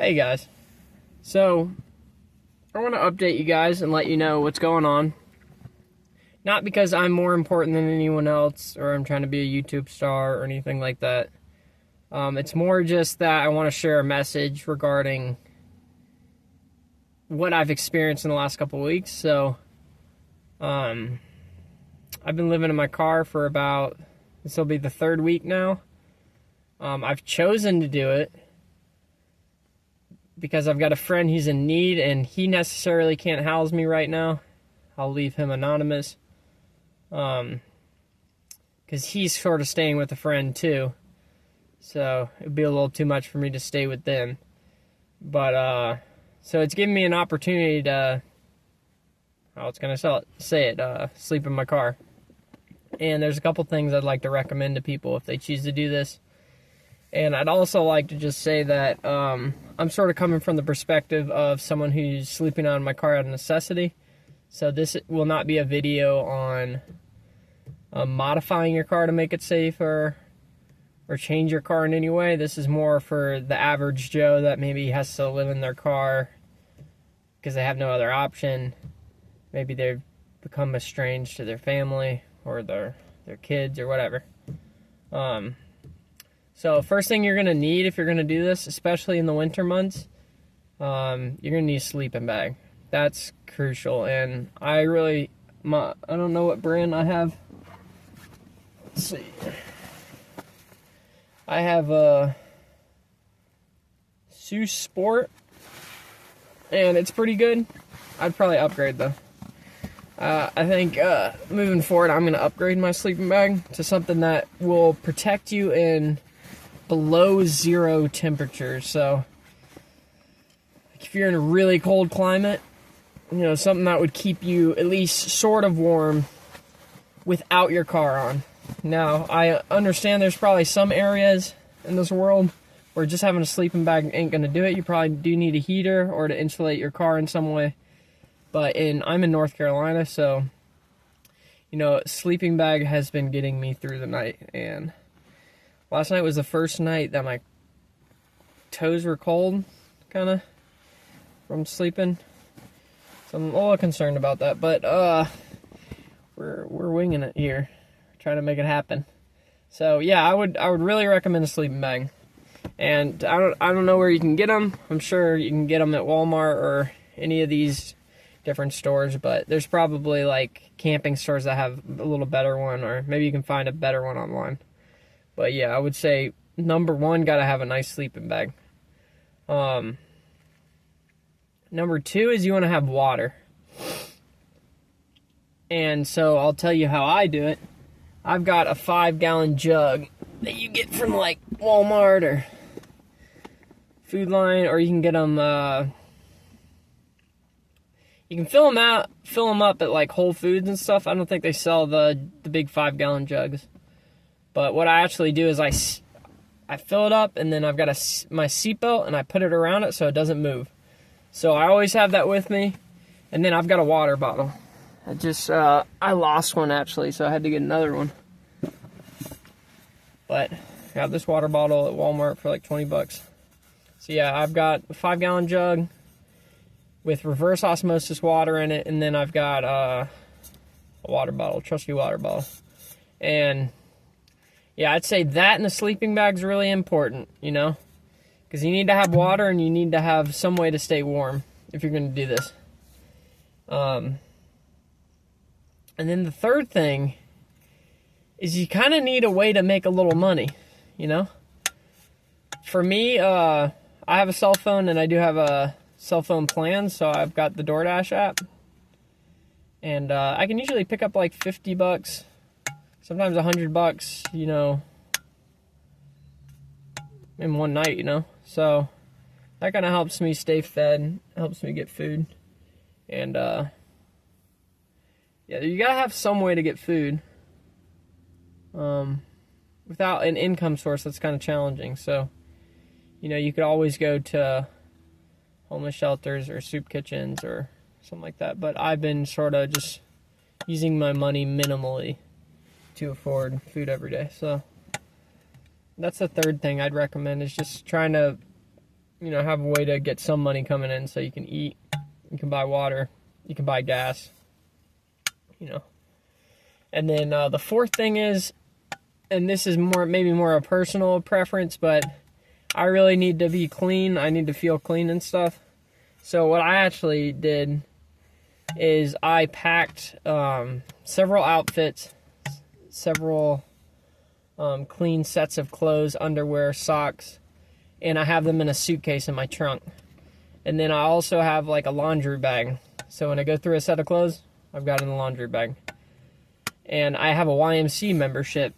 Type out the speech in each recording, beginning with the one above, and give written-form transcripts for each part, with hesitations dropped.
Hey guys, so I want to update you guys and let you know what's going on. Not because I'm more important than anyone else or I'm trying to be a YouTube star or anything like that. It's more just that I want to share a message regarding what I've experienced in the last couple of weeks. So, I've been living in my car for this will be the third week now. I've chosen to do it because I've got a friend who's in need and he necessarily can't house me right now. I'll leave him anonymous. Because he's sort of staying with a friend too. So it'd be a little too much for me to stay with them. But, so it's giving me an opportunity to, sleep in my car. And there's a couple things I'd like to recommend to people if they choose to do this. And I'd also like to just say that I'm sort of coming from the perspective of someone who's sleeping on my car out of necessity. So this will not be a video on modifying your car to make it safer or change your car in any way. This is more for the average Joe that maybe has to live in their car because they have no other option. Maybe they've become estranged to their family or their kids or whatever. So first thing you're going to need if you're going to do this, especially in the winter months, you're going to need a sleeping bag. That's crucial. And I don't know what brand I have. Let's see. I have a Seuss Sport, and it's pretty good. I'd probably upgrade though. I think moving forward, I'm going to upgrade my sleeping bag to something that will protect you in below zero temperatures. So if you're in a really cold climate, something that would keep you at least sort of warm without your car on. Now, I understand there's probably some areas in this world where just having a sleeping bag ain't going to do it. You probably do need a heater or to insulate your car in some way. But I'm in North Carolina, so, sleeping bag has been getting me through the night. And last night was the first night that my toes were cold, kind of, from sleeping. So I'm a little concerned about that, but we're winging it here, trying to make it happen. So yeah, I would really recommend a sleeping bag. And I don't know where you can get them. I'm sure you can get them at Walmart or any of these different stores, but there's probably like camping stores that have a little better one, or maybe you can find a better one online. But yeah, I would say number one, gotta have a nice sleeping bag. Number two is you want to have water. And so I'll tell you how I do it. I've got a 5-gallon jug that you get from like Walmart or Food Line, or you can get them, you can fill them up at like Whole Foods and stuff. I don't think they sell the big 5-gallon jugs. But what I actually do is I fill it up, and then I've got my seatbelt, and I put it around it so it doesn't move. So I always have that with me. And then I've got a water bottle. I lost one actually, so I had to get another one. But I got this water bottle at Walmart for like 20 bucks. So yeah, I've got a 5-gallon jug with reverse osmosis water in it, and then I've got a water bottle, trusty water bottle. And yeah, I'd say that and the sleeping bag's really important, because you need to have water and you need to have some way to stay warm if you're going to do this. And then the third thing is you kind of need a way to make a little money, For me, I have a cell phone, and I do have a cell phone plan, so I've got the DoorDash app. And I can usually pick up like 50 bucks, sometimes 100 bucks, in one night, So that kind of helps me stay fed, helps me get food. And yeah, you gotta have some way to get food. Without an income source, that's kind of challenging. So, you could always go to homeless shelters or soup kitchens or something like that. But I've been sort of just using my money minimally to afford food every day. So that's the third thing I'd recommend, is just trying to you know, have a way to get some money coming in so you can eat, you can buy water, you can buy gas, you know. And then the fourth thing is, and this is maybe more a personal preference, but I really need to be clean. I need to feel clean and stuff. So what I actually did is I packed several outfits, several clean sets of clothes, underwear, socks, and I have them in a suitcase in my trunk. And then I also have like a laundry bag. So when I go through a set of clothes, I've got it in the laundry bag. And I have a YMCA membership.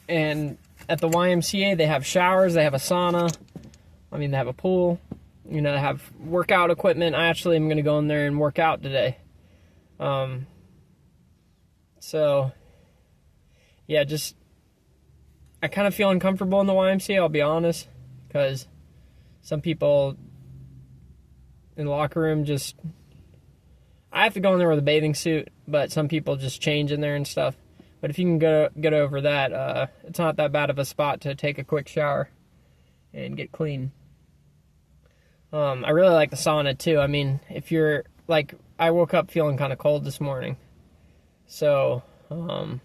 And at the YMCA, they have showers, they have a sauna. I mean, they have a pool. You know, they have workout equipment. I actually am going to go in there and work out today. So, yeah, just, I kind of feel uncomfortable in the YMCA, I'll be honest. Because some people in the locker room just, I have to go in there with a bathing suit, but some people just change in there and stuff. But if you can get over that, it's not that bad of a spot to take a quick shower and get clean. I really like the sauna too. I mean, if you're, like, I woke up feeling kind of cold this morning. So, to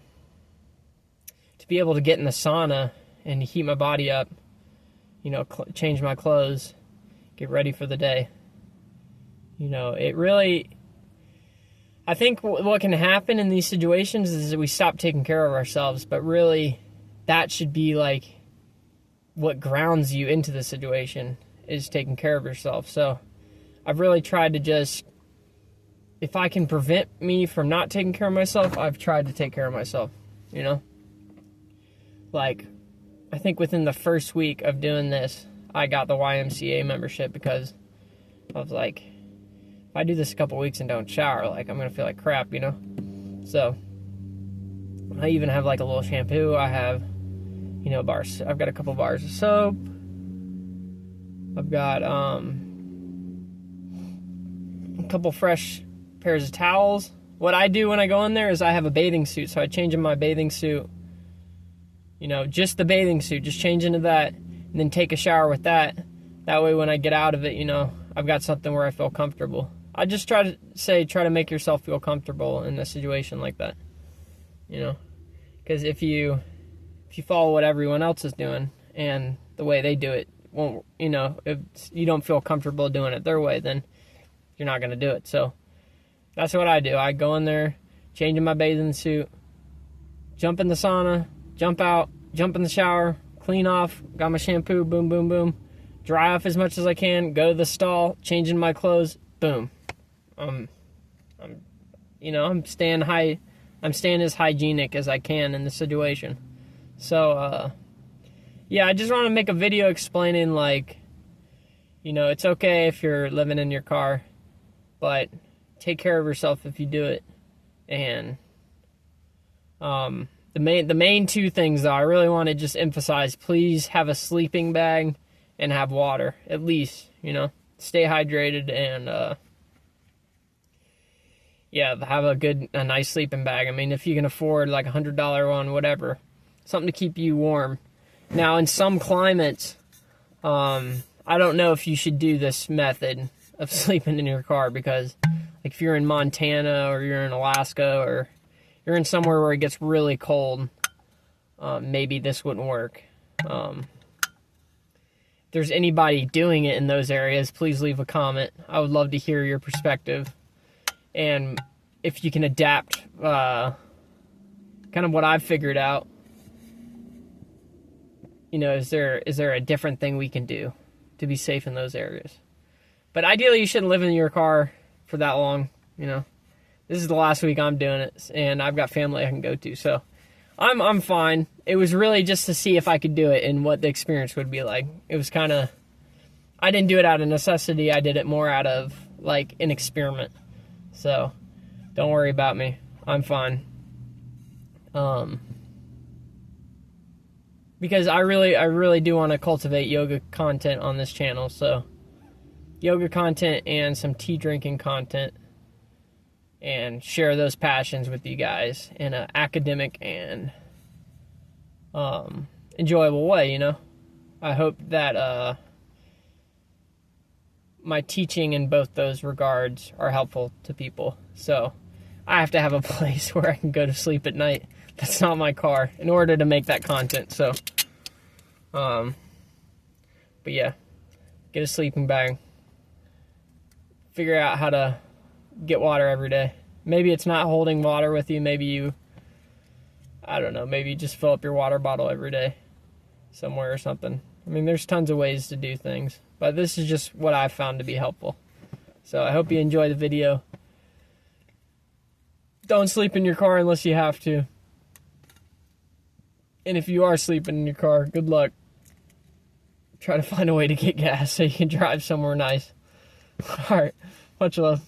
be able to get in the sauna and heat my body up, you know, change my clothes, get ready for the day. You know, it really, I think what can happen in these situations is that we stop taking care of ourselves, but really that should be like what grounds you into the situation, is taking care of yourself. So I've really tried to just, if I can prevent me from not taking care of myself, I've tried to take care of myself, you know? Like, I think within the first week of doing this, I got the YMCA membership because I was like, if I do this a couple weeks and don't shower, like, I'm going to feel like crap, you know? So, I even have, like, a little shampoo. I have, you know, bars. I've got a couple bars of soap. I've got, a couple fresh pairs of towels. What I do when I go in there is I have a bathing suit, so I change in my bathing suit. You know, just the bathing suit, just change into that, and then take a shower with that. That way when I get out of it, you know, I've got something where I feel comfortable. I just try to make yourself feel comfortable in a situation like that, you know, because if you follow what everyone else is doing and the way they do it won't, you know, if you don't feel comfortable doing it their way, then you're not going to do it. So that's what I do. I go in there, change in my bathing suit, jump in the sauna, jump out, jump in the shower, clean off, got my shampoo, boom, boom, boom, dry off as much as I can, go to the stall, change in my clothes, boom. You know, I'm staying as hygienic as I can in the situation. So, yeah, I just want to make a video explaining, like, you know, it's okay if you're living in your car, but take care of yourself if you do it. And, the main two things, though, I really want to just emphasize, please have a sleeping bag and have water, at least, you know, stay hydrated and, yeah, have a nice sleeping bag. I mean, if you can afford like $100 one, whatever, something to keep you warm. Now, in some climates, I don't know if you should do this method of sleeping in your car because, like, if you're in Montana or you're in Alaska or you're in somewhere where it gets really cold, maybe this wouldn't work. If there's anybody doing it in those areas, please leave a comment. I would love to hear your perspective. And if you can adapt kind of what I've figured out, you know, is there a different thing we can do to be safe in those areas? But ideally, you shouldn't live in your car for that long, you know. This is the last week I'm doing it, and I've got family I can go to, so I'm fine. It was really just to see if I could do it and what the experience would be like. It was kind of, I didn't do it out of necessity. I did it more out of, like, an experiment. So, don't worry about me. I'm fine. Because I really do want to cultivate yoga content on this channel. So, yoga content and some tea drinking content. And share those passions with you guys in an academic and enjoyable way, you know. I hope that my teaching in both those regards are helpful to people. So I have to have a place where I can go to sleep at night that's not my car in order to make that content. So, but yeah, get a sleeping bag. Figure out how to get water every day. Maybe it's not holding water with you. Maybe you, I don't know, maybe you just fill up your water bottle every day somewhere or something. I mean, there's tons of ways to do things, but this is just what I've found to be helpful. So I hope you enjoy the video. Don't sleep in your car unless you have to. And if you are sleeping in your car, good luck. Try to find a way to get gas so you can drive somewhere nice. All right, much love.